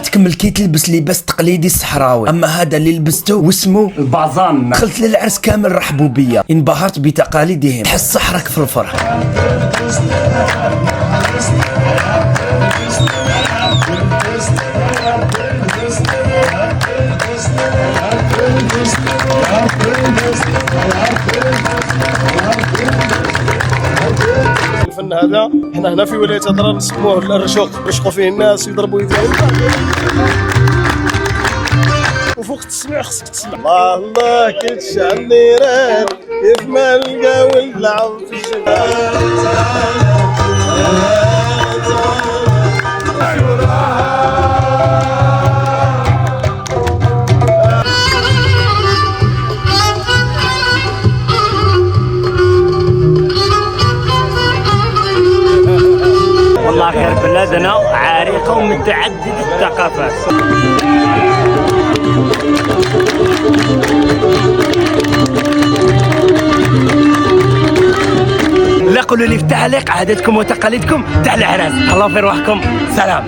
تكمل كي تلبس لباس تقليدي صحراوي، اما هذا اللي لبسته واسمه البازان. دخلت للعرس كامل رحبوا بيا، انبهرت بتقاليدهم، حس صحرك في الفرح. الفن هذا احنا هنا في ولاية هضرة نسموه الرشوق، يرشقوا فيه الناس ويضربوا يديهم، وفوق التسميع خصك تسمع الله الله كي تشعل النيران كيف ما نلقاو اللعب في الجبال. والله خير بلادنا عريقة ومتعددة الثقافات. لا قولوا لي في التعليق عاداتكم وتقاليدكم تاع العراس. الله في روحكم، سلام.